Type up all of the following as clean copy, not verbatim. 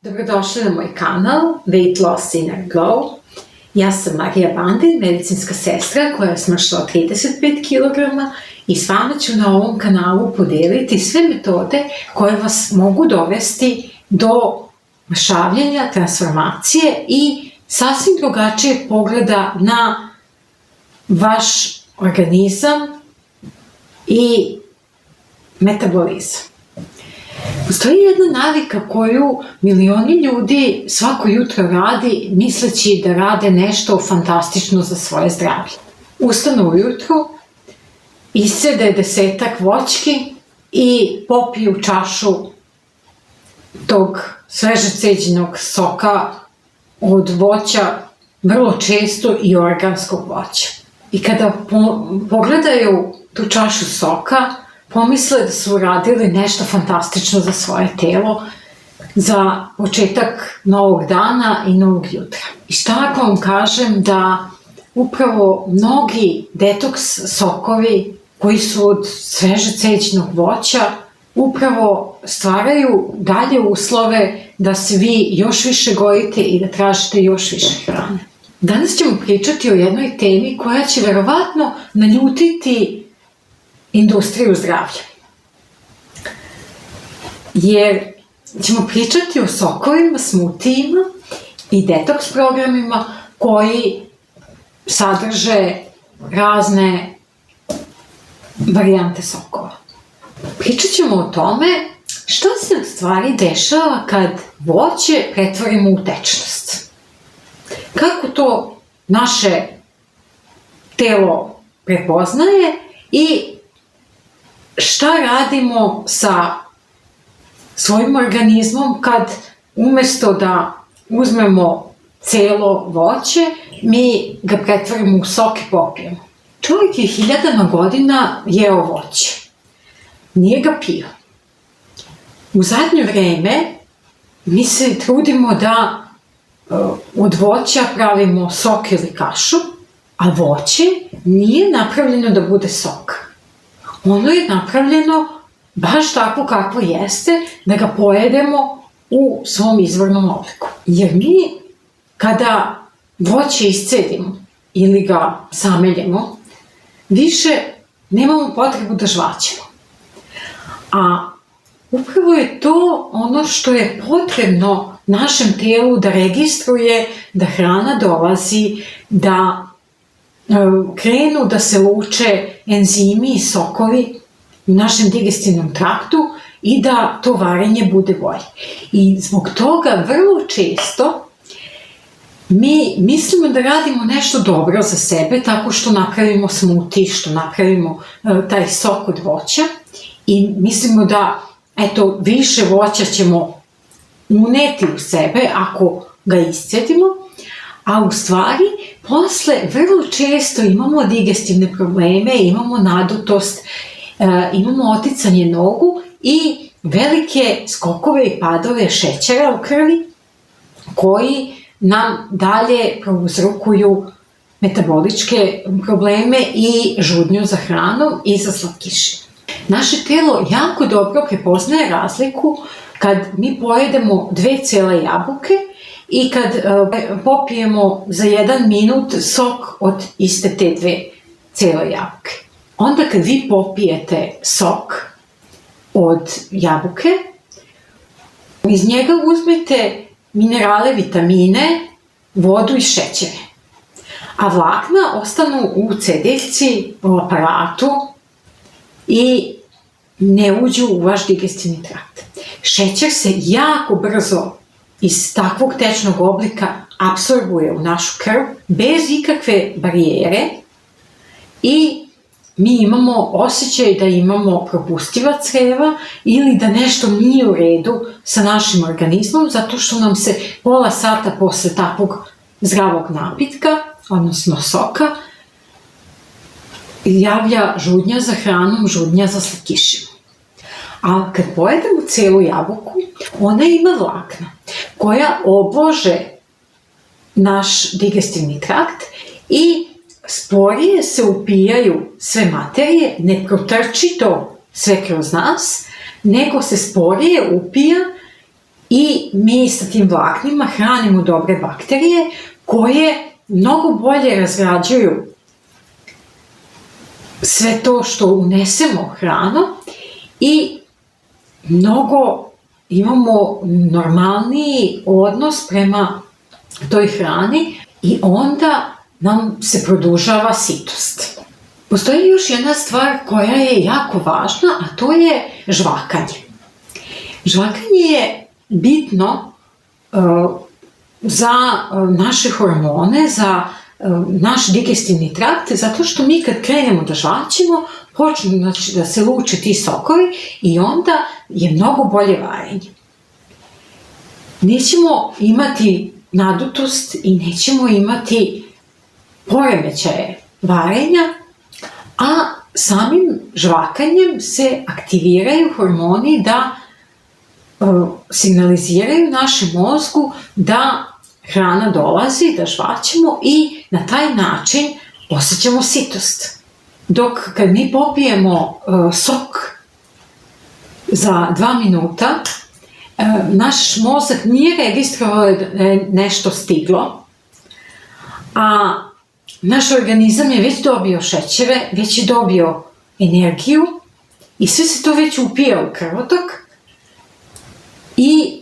Dobrodošli na moj kanal Weight Loss Inner Glow. Ja sam Marija Bandin, medicinska sestra koja je smršala 35 kg i s vama ću na ovom kanalu podeliti sve metode koje vas mogu dovesti do mršavljenja, transformacije i sasvim drugačijeg pogleda na vaš organizam i metabolizam. Postoji jedna navika koju milioni ljudi svako jutro radi misleći da rade nešto fantastično za svoje zdravlje. Ustanu ujutru, iscede 10-ak voćki i popiju čašu tog sveže ceđenog soka od voća, vrlo često i organskog voća. I kada pogledaju tu čašu soka, pomisle da su uradili nešto fantastično za svoje telo, za početak novog dana i novog jutra. I šta ako vam kažem da upravo mnogi detoks sokovi koji su od sveže ceđenog voća upravo stvaraju dalje uslove da se vi još više gojite i da tražite još više hrane. Danas ćemo pričati o jednoj temi koja će verovatno naljutiti industriju zdravlja. Jer ćemo pričati o sokovima, smutijima i detoks programima koji sadrže razne varijante sokova. Pričat ćemo o tome šta se u stvari dešava kad voće pretvorimo u tečnost. Kako to naše telo prepoznaje i šta radimo sa svojim organizmom kad umesto da uzmemo celo voće, mi ga pretvorimo u sok i popijemo. Čovjek je hiljadama godina jeo voće. Nije ga pio. U zadnje vreme mi se trudimo da od voća pravimo sok ili kašu, a voće nije napravljeno da bude sok. Ono je napravljeno baš tako kako jeste, da ga pojedemo u svom izvornom obliku. Jer mi, kada voće iscedimo ili ga zameljemo, više nemamo potrebu da žvaćemo. A upravo je to ono što je potrebno našem telu da registruje da hrana dolazi, da krenu da se luče enzimi i sokovi u našem digestivnom traktu i da to varenje bude bolje. I zbog toga vrlo često mi mislimo da radimo nešto dobro za sebe tako što napravimo smuti, što napravimo taj sok od voća i mislimo da više voća ćemo uneti u sebe ako ga iscedimo, a u stvari posle vrlo često imamo digestivne probleme, imamo nadutost, imamo oticanje nogu i velike skokove i padove šećera u krvi koji nam dalje prouzrokuju metaboličke probleme i žudnju za hranom i za slatkišima. Naše telo jako dobro prepoznaje razliku kad mi pojedemo 2 cele jabuke i kad popijemo za 1 minut sok od iste te 2 cele jabuke. Onda kad vi popijete sok od jabuke, iz njega uzmete minerale, vitamine, vodu i šećere. A vlakna ostanu u cediljci, u aparatu i ne uđu u vaš digestivni trakt. Šećer se jako brzo iz takvog tečnog oblika apsorbuje u našu krv bez ikakve barijere i mi imamo osjećaj da imamo propustiva creva ili da nešto nije u redu sa našim organizmom zato što nam se pola sata posle takvog zdravog napitka, odnosno soka, javlja žudnja za hranom, žudnja za slatkišima. A kad pojedemo celu jabuku, ona ima vlakna koja oblože naš digestivni trakt i sporije se upijaju sve materije, ne protrči to sve kroz nas, nego se sporije upija i mi sa tim vlaknima hranimo dobre bakterije koje mnogo bolje razgrađuju sve to što unesemo hranom i mnogo imamo normalniji odnos prema toj hrani i onda nam se produžava sitost. Postoji još jedna stvar koja je jako važna, a to je žvakanje. Žvakanje je bitno za naše hormone, za naš digestivni trakt, zato što mi kad krenemo da žvaćemo, počnu da se luče ti sokovi i onda je mnogo bolje varenje. Nećemo imati nadutost i nećemo imati poremećaje varenja, a samim žvakanjem se aktiviraju hormoni da signaliziraju našem mozgu da hrana dolazi, da žvaćemo i na taj način osjećamo sitost. Dok kad mi popijemo sok za 2 minuta, naš mozak nije registrovao da je nešto stiglo, a naš organizam je već dobio šećere, već je dobio energiju i sve se to već upija u krvotok i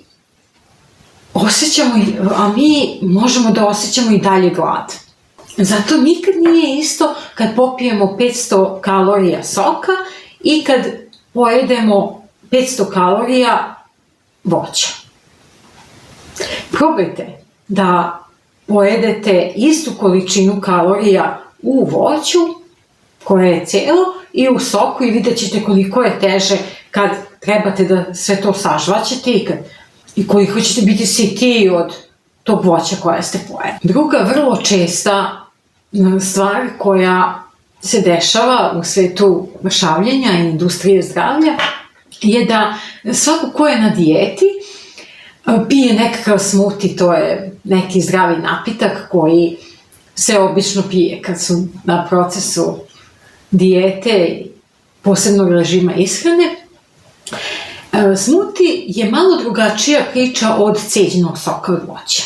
osjećamo, a mi možemo da osjećamo i dalje glad. Zato nikad nije isto kad popijemo 500 kalorija soka i kad pojedemo 500 kalorija voća. Probajte da pojedete istu količinu kalorija u voću, koje je celo, i u soku i vidjet ćete koliko je teže kad trebate da sve to sažvaćete i koliko ćete biti sitiji od tog voća koje ste pojeli. Druga vrlo česta stvar koja se dešava u svetu mršavljenja i industrije zdravlja je da svako ko je na dijeti pije nekakav smuti, to je neki zdravi napitak koji se obično pije kad su na procesu dijete i posebnog režima ishrane. Smuti je malo drugačija priča od ceđenog soka od voća.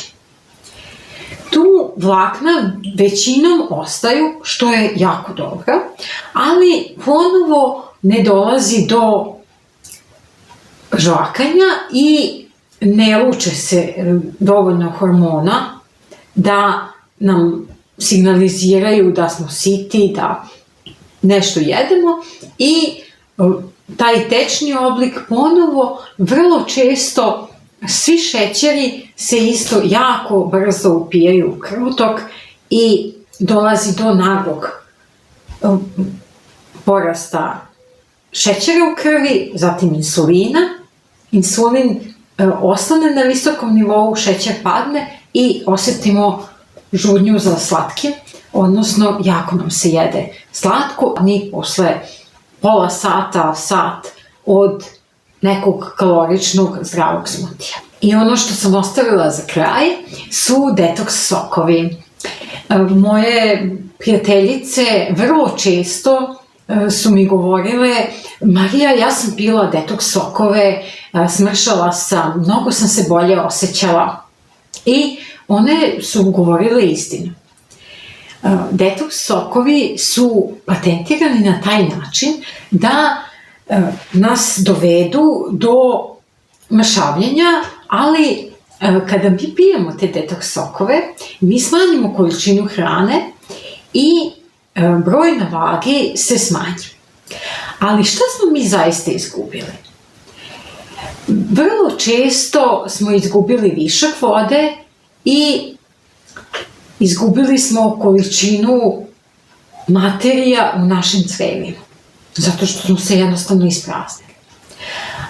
Tu vlakna većinom ostaju, što je jako dobro, ali ponovo ne dolazi do žvakanja i ne luče se dovoljno hormona da nam signaliziraju da smo siti, da nešto jedemo i taj tečni oblik ponovo vrlo često svi šećeri se isto jako brzo upijaju u krvotok i dolazi do naglog porasta šećera u krvi, zatim insulina. Insulin ostane na visokom nivou, šećer padne i osjetimo žudnju za slatkim, odnosno jako nam se jede slatko, ni posle pola sata, sat od nekog kaloričnog zdravog smutija. I ono što sam ostavila za kraj su detoks sokovi. Moje prijateljice vrlo često su mi govorile: Marija, ja sam pila detoks sokove, smršala sam, mnogo sam se bolje osjećala. I one su govorile istinu. Detoks sokovi su patentirani na taj način da nas dovedu do mršavljenja, ali kada mi pijemo te detoks sokove, mi smanjimo količinu hrane i broj na vagi se smanji. Ali šta smo mi zaista izgubili? Vrlo često smo izgubili višak vode i izgubili smo količinu materija u našim crevima, zato što smo se jednostavno ispraznili.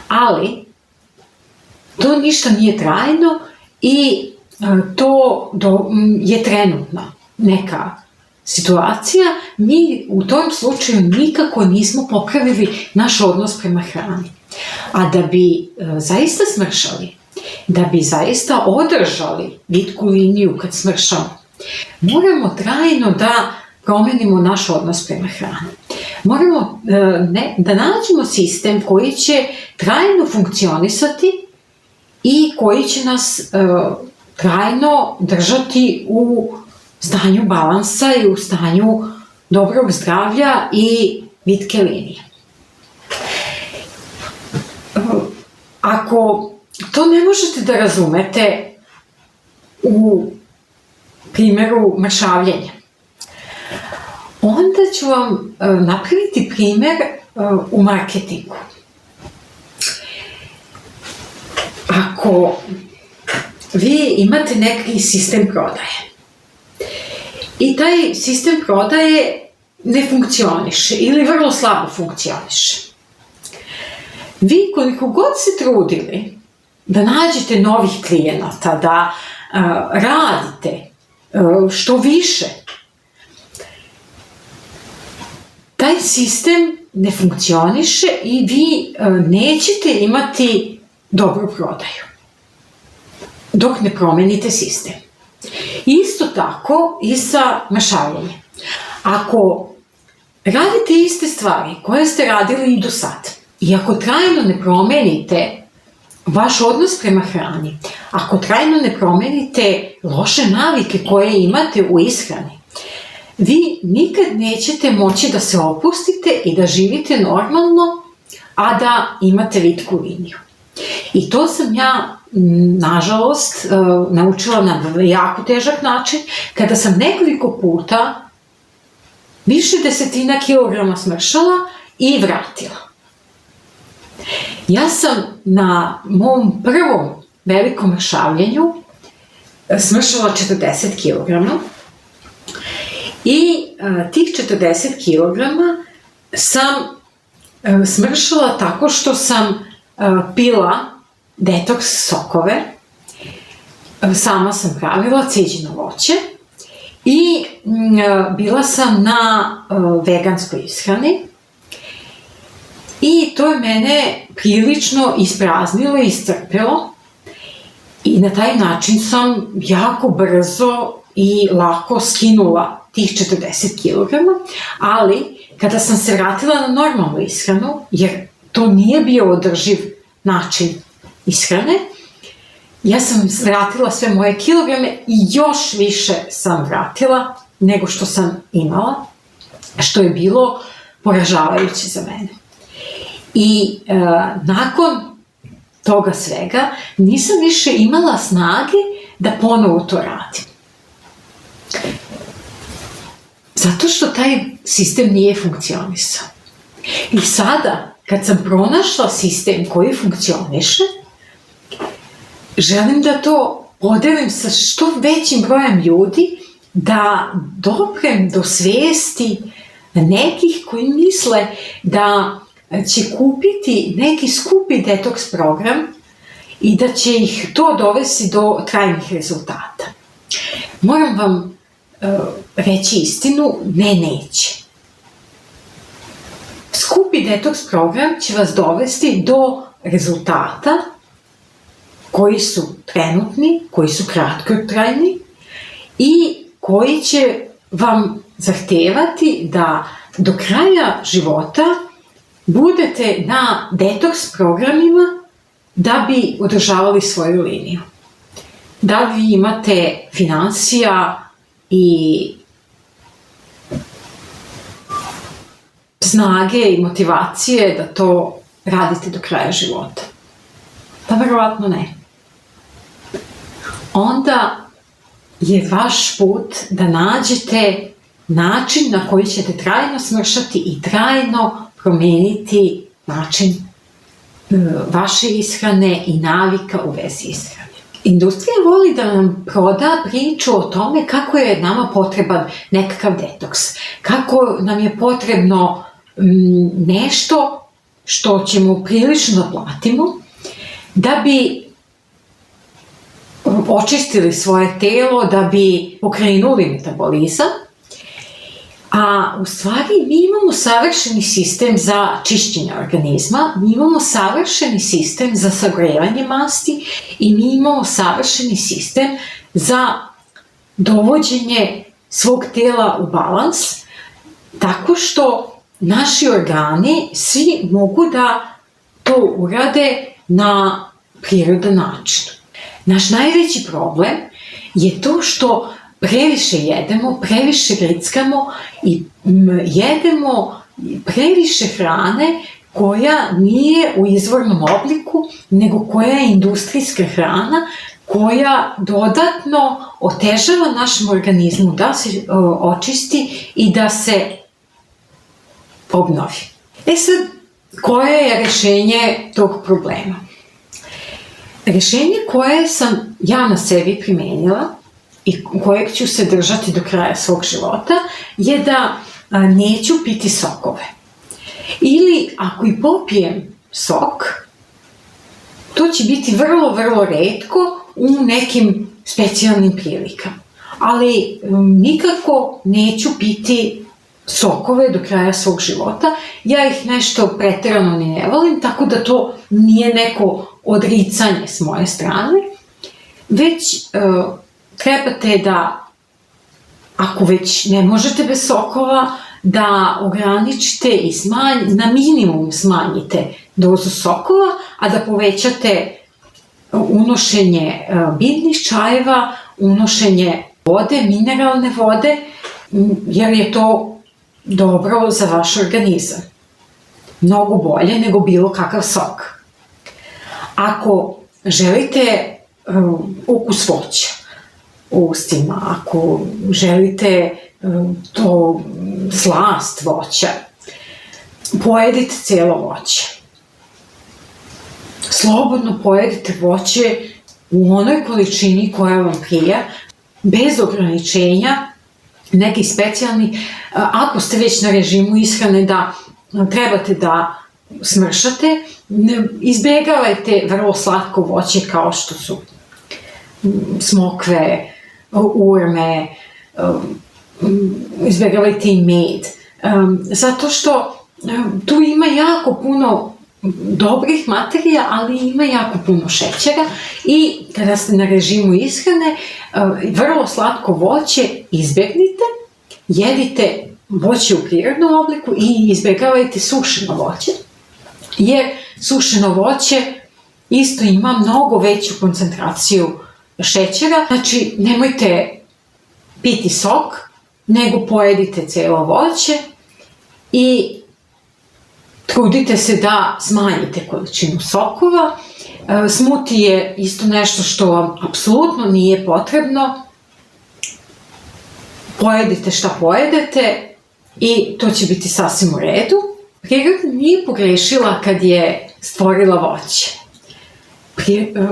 Ali to ništa nije trajno i to je trenutna neka situacija. Mi u tom slučaju nikako nismo popravili naš odnos prema hrani. A da bi zaista smršali, da bi zaista održali vitku liniju kad smršamo, moramo trajno da promenimo naš odnos prema hrani. Moramo da nađemo sistem koji će trajno funkcionisati i koji će nas trajno držati u stanju balansa i u stanju dobrog zdravlja i vitke linije. Ako to ne možete da razumete u primjeru mršavljenja, onda ću vam napraviti primjer u marketingu. Ako vi imate neki sistem prodaje i taj sistem prodaje ne funkcioniše ili vrlo slabo funkcioniše, vi koliko god se trudili da nađete novih klijenata, da radite što više, taj sistem ne funkcioniše i vi nećete imati dobru prodaju dok ne promenite sistem. Isto tako i sa mršavljenjem. Ako radite iste stvari koje ste radili i do sad, i ako trajno ne promenite vaš odnos prema hrani, ako trajno ne promenite loše navike koje imate u ishrani, vi nikad nećete moći da se opustite i da živite normalno, a da imate vitku liniju. I to sam ja, nažalost, naučila na jako težak način, kada sam nekoliko puta više desetina kilograma smršala i vratila. Ja sam na mom prvom velikom mršavljenju smršala 40 kilograma i tih 40 kilograma sam smršala tako što sam pila detoks sokove, sama sam pravila ciđino voće i bila sam na veganskoj ishrani i to je mene prilično ispraznilo i iscrpilo i na taj način sam jako brzo i lako skinula tih 40 kilograma, ali kada sam se vratila na normalnu ishranu, jer to nije bio održiv način ishrane, ja sam vratila sve moje kilograme i još više sam vratila nego što sam imala, što je bilo poražavajuće za mene. I nakon toga svega nisam više imala snage da ponovo to radim. Zato što taj sistem nije funkcionisao. I sada, kad sam pronašla sistem koji funkcioniše, želim da to podelim sa što većim brojem ljudi, da doprem do svesti nekih koji misle da će kupiti neki skupi detoks program i da će ih to dovesti do trajnih rezultata. Moram vam reći istinu, neće. Skupi detoks program će vas dovesti do rezultata koji su trenutni, koji su kratkotrajni i koji će vam zahtevati da do kraja života budete na detoks programima da bi održavali svoju liniju. Da li vi imate finansija i snage i motivacije da to radite do kraja života? Pa verovatno ne. Onda je vaš put da nađete način na koji ćete trajno smršati i trajno promeniti način vaše ishrane i navika u vezi ishrane. Industrija voli da nam proda priču o tome kako je nama potreban nekakav detoks, kako nam je potrebno nešto što ćemo prilično da platimo da bi očistili svoje telo, da bi pokrenuli metabolizam, a u stvari mi imamo savršeni sistem za čišćenje organizma, mi imamo savršeni sistem za sagrevanje masti i mi imamo savršeni sistem za dovođenje svog tela u balans, tako što naši organi svi mogu da to urade na prirodan način. Naš najveći problem je to što previše jedemo, previše grickamo i jedemo previše hrane koja nije u izvornom obliku, nego koja je industrijska hrana, koja dodatno otežava našem organizmu da se očisti i da se obnovi. Sad, koje je rešenje tog problema? Rešenje koje sam ja na sebi primenila i kojeg ću se držati do kraja svog života je da neću piti sokove. Ili ako i popijem sok, to će biti vrlo, vrlo retko u nekim specijalnim prilikama. Ali nikako neću piti sokove do kraja svog života. Ja ih nešto preterano ne volim, tako da to nije neko odricanje s moje strane, već trebate da, ako već ne možete bez sokova, da ograničite i na minimum smanjite dozu sokova, a da povećate unošenje biljnih čajeva, unošenje vode, mineralne vode, jer je to dobro za vaš organizam. Mnogo bolje nego bilo kakav sok. Ako želite ukus voća u ustima, ako želite to slast voća, pojedite cijelo voće. Slobodno pojedite voće u onoj količini koja vam prija, bez ograničenja, nekih specijalnih. Ako ste već na režimu ishrane da trebate da smršate, izbjegavajte vrlo slatko voće kao što su smokve, urme, izbjegavajte i med. Zato što tu ima jako puno dobrih materija, ali ima jako puno šećera i kada ste na režimu ishrane, vrlo slatko voće izbjegnite, jedite voće u prirodnom obliku i izbjegavajte sušeno voće, jer sušeno voće isto ima mnogo veću koncentraciju šećera. Znači, nemojte piti sok, nego pojedite cijelo voće i trudite se da smanjite količinu sokova. Smuti je isto nešto što vam apsolutno nije potrebno. Pojedite šta pojedete i to će biti sasvim u redu. Priroda nije pogrešila kad je stvorila voće.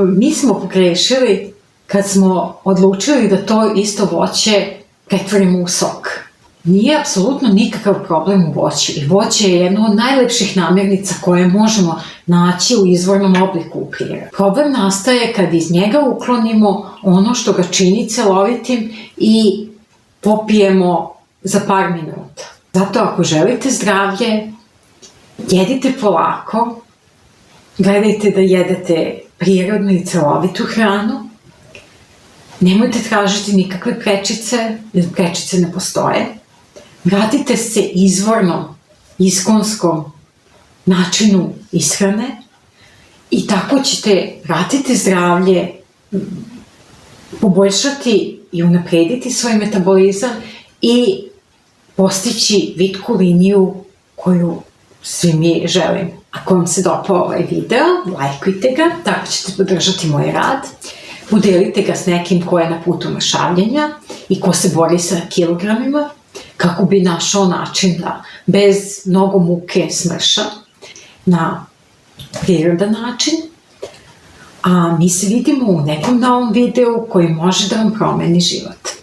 Mi smo pogrešili kad smo odlučili da to isto voće pretvorimo u sok. Nije apsolutno nikakav problem u voću i voće je jedno od najlepših namirnica koje možemo naći u izvornom obliku u prirodi. Problem nastaje kad iz njega uklonimo ono što ga čini celovitim i popijemo za par minuta. Zato ako želite zdravlje, jedite polako, gledajte da jedete prirodnu i celovitu hranu, nemojte tražiti nikakve prečice, jer prečice ne postoje. Vratite se izvornom, iskonskom načinu ishrane i tako ćete vratiti zdravlje, poboljšati i unaprediti svoj metabolizam i postići vitku liniju koju svi mi želimo. Ako vam se dopao ovaj video, lajkujte ga, tako ćete podržati moj rad. Podelite ga s nekim ko je na putu mršavljenja i ko se bori sa kilogramima, kako bi našao način da bez mnogo muke smrša na prirodan način. A mi se vidimo u nekom novom videu koji može da vam promeni život.